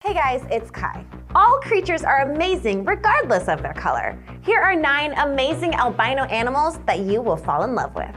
Hey guys, it's Kai. All creatures are amazing regardless of their color. Here are 9 amazing albino animals that you will fall in love with.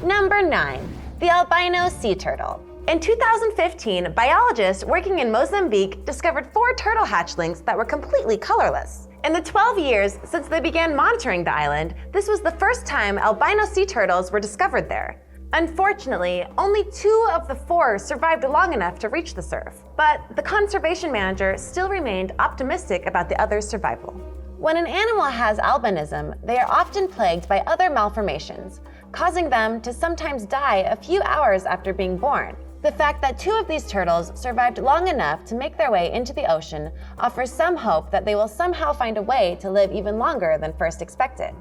Number 9, the Albino Sea Turtle. In 2015, biologists working in Mozambique discovered 4 turtle hatchlings that were completely colorless. In the 12 years since they began monitoring the island, this was the first time albino sea turtles were discovered there. Unfortunately, only 2 of the 4 survived long enough to reach the surf, but the conservation manager still remained optimistic about the others' survival. When an animal has albinism, they are often plagued by other malformations, causing them to sometimes die a few hours after being born. The fact that 2 of these turtles survived long enough to make their way into the ocean offers some hope that they will somehow find a way to live even longer than first expected.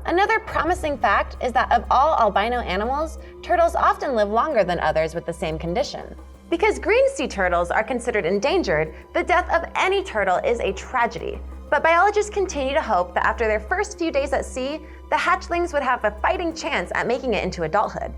Another promising fact is that of all albino animals, turtles often live longer than others with the same condition. Because green sea turtles are considered endangered, the death of any turtle is a tragedy. But biologists continue to hope that after their first few days at sea, the hatchlings would have a fighting chance at making it into adulthood.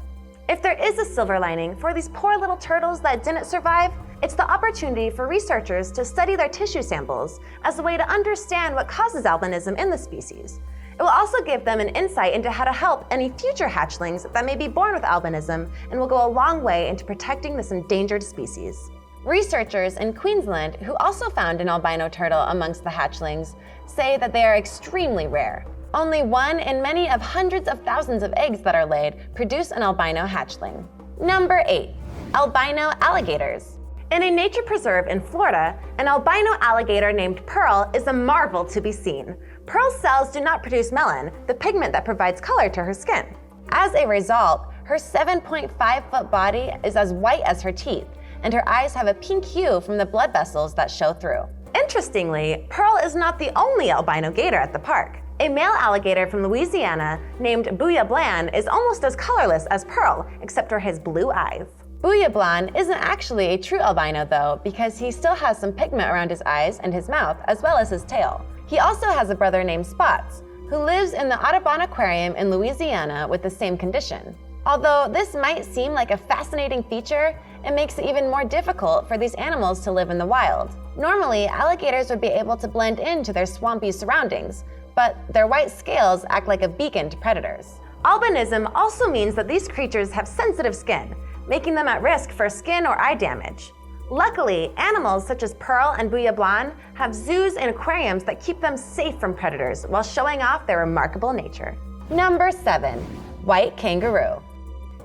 If there is a silver lining for these poor little turtles that didn't survive, it's the opportunity for researchers to study their tissue samples as a way to understand what causes albinism in the species. It will also give them an insight into how to help any future hatchlings that may be born with albinism and will go a long way into protecting this endangered species. Researchers in Queensland, who also found an albino turtle amongst the hatchlings, say that they are extremely rare. Only 1 in many of hundreds of thousands of eggs that are laid produce an albino hatchling. Number 8, albino alligators. In a nature preserve in Florida, an albino alligator named Pearl is a marvel to be seen. Pearl's cells do not produce melanin, the pigment that provides color to her skin. As a result, her 7.5-foot body is as white as her teeth, and her eyes have a pink hue from the blood vessels that show through. Interestingly, Pearl is not the only albino gator at the park. A male alligator from Louisiana named Booyah Bland is almost as colorless as Pearl, except for his blue eyes. Booyah Bland isn't actually a true albino though, because he still has some pigment around his eyes and his mouth, as well as his tail. He also has a brother named Spots, who lives in the Audubon Aquarium in Louisiana with the same condition. Although this might seem like a fascinating feature, it makes it even more difficult for these animals to live in the wild. Normally, alligators would be able to blend into their swampy surroundings, but their white scales act like a beacon to predators. Albinism also means that these creatures have sensitive skin, making them at risk for skin or eye damage. Luckily, animals such as Pearl and Booyah Bland have zoos and aquariums that keep them safe from predators while showing off their remarkable nature. Number 7, white kangaroo.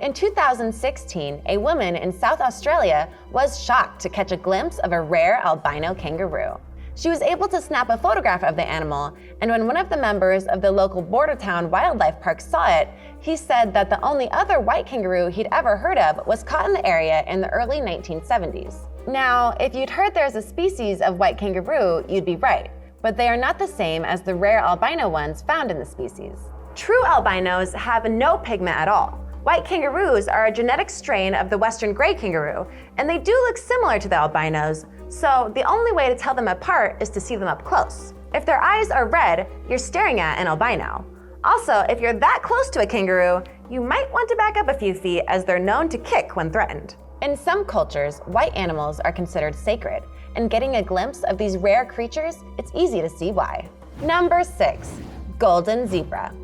In 2016, a woman in South Australia was shocked to catch a glimpse of a rare albino kangaroo. She was able to snap a photograph of the animal, and when one of the members of the local border town wildlife park saw it, he said that the only other white kangaroo he'd ever heard of was caught in the area in the early 1970s. Now, if you'd heard there's a species of white kangaroo, you'd be right, but they are not the same as the rare albino ones found in the species. True albinos have no pigment at all. White kangaroos are a genetic strain of the western gray kangaroo, and they do look similar to the albinos, so the only way to tell them apart is to see them up close. If their eyes are red, you're staring at an albino. Also, if you're that close to a kangaroo, you might want to back up a few feet as they're known to kick when threatened. In some cultures, white animals are considered sacred, and getting a glimpse of these rare creatures, it's easy to see why. Number 6, golden zebra.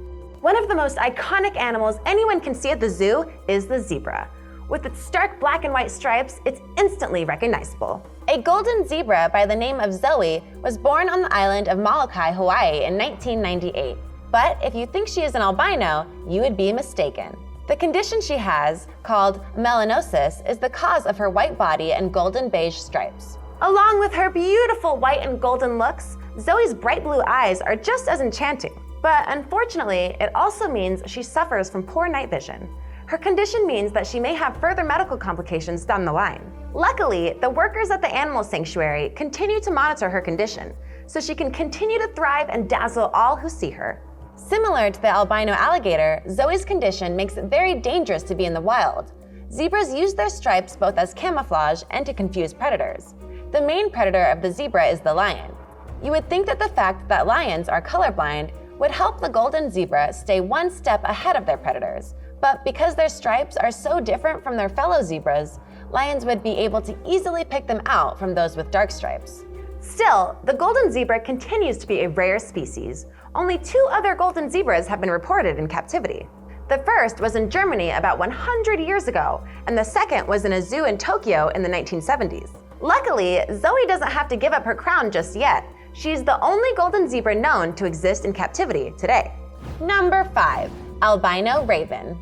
One of the most iconic animals anyone can see at the zoo is the zebra. With its stark black and white stripes, it's instantly recognizable. A golden zebra by the name of Zoe was born on the island of Molokai, Hawaii in 1998. But if you think she is an albino, you would be mistaken. The condition she has, called melanosis, is the cause of her white body and golden beige stripes. Along with her beautiful white and golden looks, Zoe's bright blue eyes are just as enchanting. But unfortunately, it also means she suffers from poor night vision. Her condition means that she may have further medical complications down the line. Luckily, the workers at the animal sanctuary continue to monitor her condition, so she can continue to thrive and dazzle all who see her. Similar to the albino alligator, Zoe's condition makes it very dangerous to be in the wild. Zebras use their stripes both as camouflage and to confuse predators. The main predator of the zebra is the lion. You would think that the fact that lions are colorblind would help the golden zebra stay one step ahead of their predators, But because their stripes are so different from their fellow zebras, lions would be able to easily pick them out from those with dark stripes. Still, the golden zebra continues to be a rare species. Only 2 other golden zebras have been reported in captivity. The first was in Germany about 100 years ago, and the second was in a zoo in Tokyo in the 1970s. Luckily, Zoe doesn't have to give up her crown just yet. She's the only golden zebra known to exist in captivity today. Number 5. Albino Raven.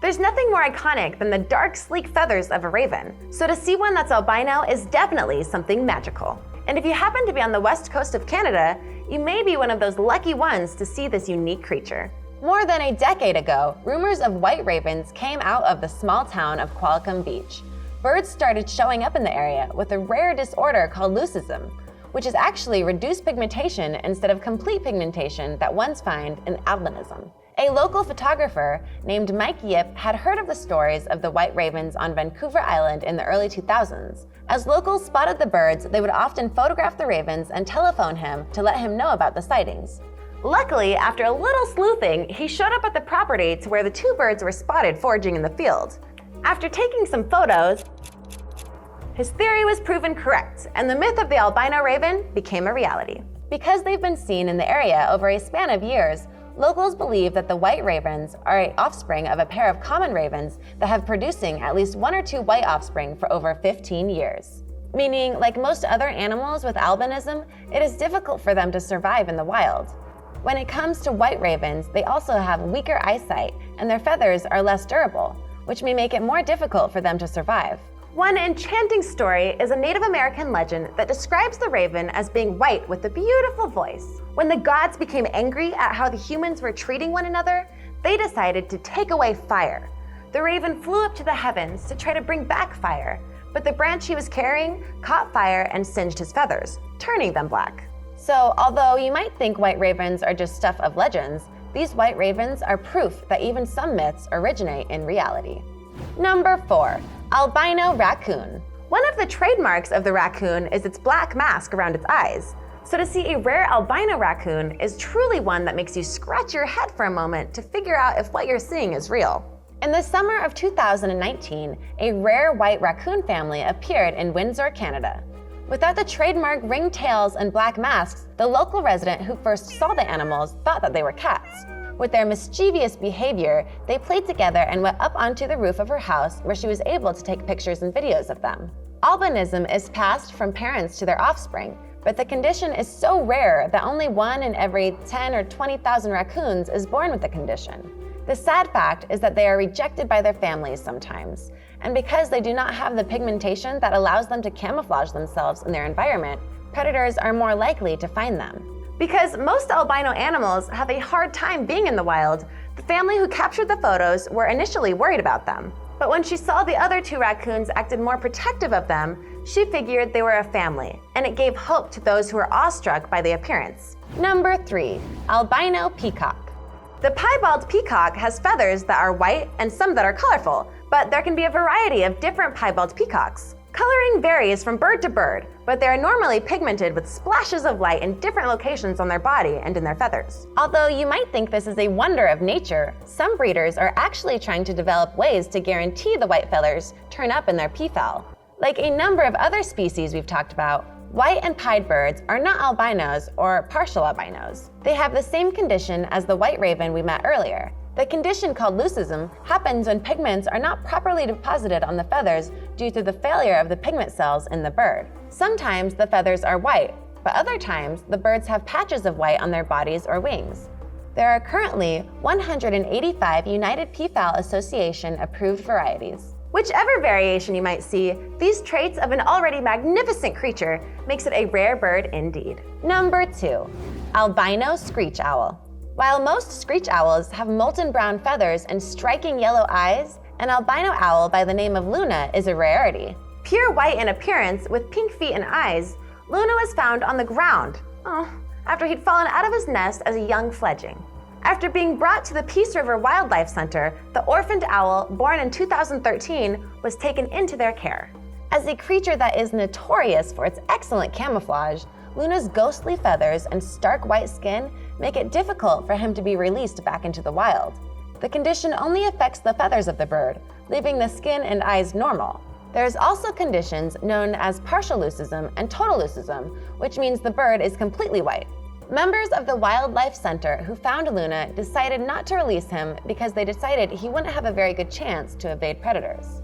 There's nothing more iconic than the dark, sleek feathers of a raven, so to see one that's albino is definitely something magical. And if you happen to be on the west coast of Canada, you may be one of those lucky ones to see this unique creature. More than a decade ago, rumors of white ravens came out of the small town of Qualicum Beach. Birds started showing up in the area with a rare disorder called leucism, which is actually reduced pigmentation instead of complete pigmentation that ones find in albinism. A local photographer named Mike Yip had heard of the stories of the white ravens on Vancouver Island in the early 2000s. As locals spotted the birds, they would often photograph the ravens and telephone him to let him know about the sightings. Luckily, after a little sleuthing, he showed up at the property to where the 2 birds were spotted foraging in the field. After taking some photos, his theory was proven correct, and the myth of the albino raven became a reality. Because they've been seen in the area over a span of years, locals believe that the white ravens are an offspring of a pair of common ravens that have producing at least 1 or 2 white offspring for over 15 years. Meaning, like most other animals with albinism, it is difficult for them to survive in the wild. When it comes to white ravens, they also have weaker eyesight, and their feathers are less durable, which may make it more difficult for them to survive. One enchanting story is a Native American legend that describes the raven as being white with a beautiful voice. When the gods became angry at how the humans were treating one another, they decided to take away fire. The raven flew up to the heavens to try to bring back fire, but the branch he was carrying caught fire and singed his feathers, turning them black. So, although you might think white ravens are just stuff of legends, these white ravens are proof that even some myths originate in reality. Number 4. Albino Raccoon. One of the trademarks of the raccoon is its black mask around its eyes. So to see a rare albino raccoon is truly one that makes you scratch your head for a moment to figure out if what you're seeing is real. In the summer of 2019, a rare white raccoon family appeared in Windsor, Canada. Without the trademark ringtails and black masks, the local resident who first saw the animals thought that they were cats. With their mischievous behavior, they played together and went up onto the roof of her house where she was able to take pictures and videos of them. Albinism is passed from parents to their offspring, but the condition is so rare that only 1 in every 10 or 20,000 raccoons is born with the condition. The sad fact is that they are rejected by their families sometimes, and because they do not have the pigmentation that allows them to camouflage themselves in their environment, predators are more likely to find them. Because most albino animals have a hard time being in the wild, the family who captured the photos were initially worried about them. But when she saw the other 2 raccoons acted more protective of them, she figured they were a family, and it gave hope to those who were awestruck by the appearance. Number 3. Albino Peacock. The piebald peacock has feathers that are white and some that are colorful, but there can be a variety of different piebald peacocks. Coloring varies from bird to bird, but they are normally pigmented with splashes of light in different locations on their body and in their feathers. Although you might think this is a wonder of nature, some breeders are actually trying to develop ways to guarantee the white feathers turn up in their peafowl. Like a number of other species we've talked about, white and pied birds are not albinos or partial albinos. They have the same condition as the white raven we met earlier. The condition called leucism happens when pigments are not properly deposited on the feathers due to the failure of the pigment cells in the bird. Sometimes the feathers are white, but other times the birds have patches of white on their bodies or wings. There are currently 185 United Peafowl Association approved varieties. Whichever variation you might see, these traits of an already magnificent creature makes it a rare bird indeed. Number 2. Albino Screech Owl. While most screech owls have molten brown feathers and striking yellow eyes, an albino owl by the name of Luna is a rarity. Pure white in appearance with pink feet and eyes, Luna was found on the ground after he'd fallen out of his nest as a young fledgling. After being brought to the Peace River Wildlife Center, the orphaned owl, born in 2013, was taken into their care. As a creature that is notorious for its excellent camouflage, Luna's ghostly feathers and stark white skin make it difficult for him to be released back into the wild. The condition only affects the feathers of the bird, leaving the skin and eyes normal. There's also conditions known as partial leucism and total leucism, which means the bird is completely white. Members of the Wildlife Center who found Luna decided not to release him because they decided he wouldn't have a very good chance to evade predators.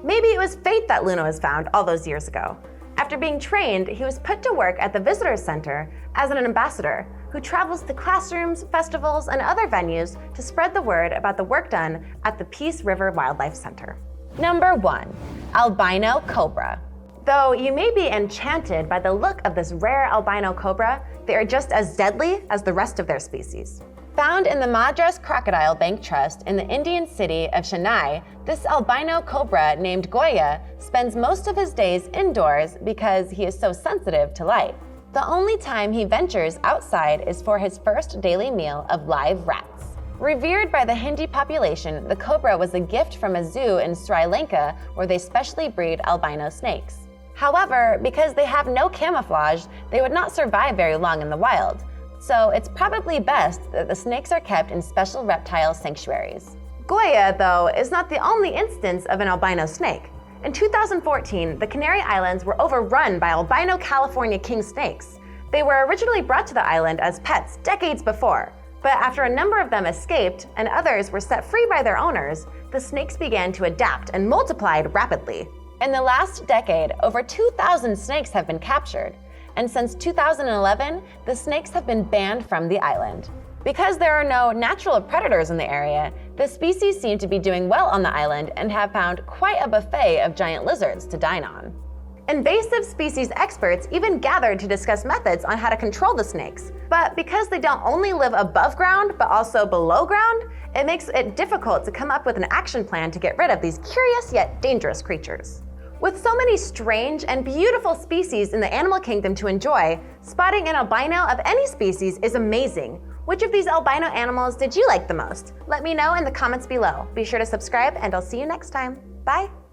Maybe it was fate that Luna was found all those years ago. After being trained, he was put to work at the Visitor Center as an ambassador who travels to classrooms, festivals, and other venues to spread the word about the work done at the Peace River Wildlife Center. Number 1. Albino cobra. Though you may be enchanted by the look of this rare albino cobra, they are just as deadly as the rest of their species. Found in the Madras Crocodile Bank Trust in the Indian city of Chennai, this albino cobra named Goya spends most of his days indoors because he is so sensitive to light. The only time he ventures outside is for his first daily meal of live rats. Revered by the Hindi population, the cobra was a gift from a zoo in Sri Lanka where they specially breed albino snakes. However, because they have no camouflage, they would not survive very long in the wild. So it's probably best that the snakes are kept in special reptile sanctuaries. Goya, though, is not the only instance of an albino snake. In 2014, the Canary Islands were overrun by albino California king snakes. They were originally brought to the island as pets decades before, but after a number of them escaped and others were set free by their owners, the snakes began to adapt and multiplied rapidly. In the last decade, over 2,000 snakes have been captured, and since 2011, the snakes have been banned from the island. Because there are no natural predators in the area, the species seem to be doing well on the island and have found quite a buffet of giant lizards to dine on. Invasive species experts even gathered to discuss methods on how to control the snakes. But because they don't only live above ground, but also below ground, it makes it difficult to come up with an action plan to get rid of these curious yet dangerous creatures. With so many strange and beautiful species in the animal kingdom to enjoy, spotting an albino of any species is amazing. Which of these albino animals did you like the most? Let me know in the comments below. Be sure to subscribe and I'll see you next time. Bye!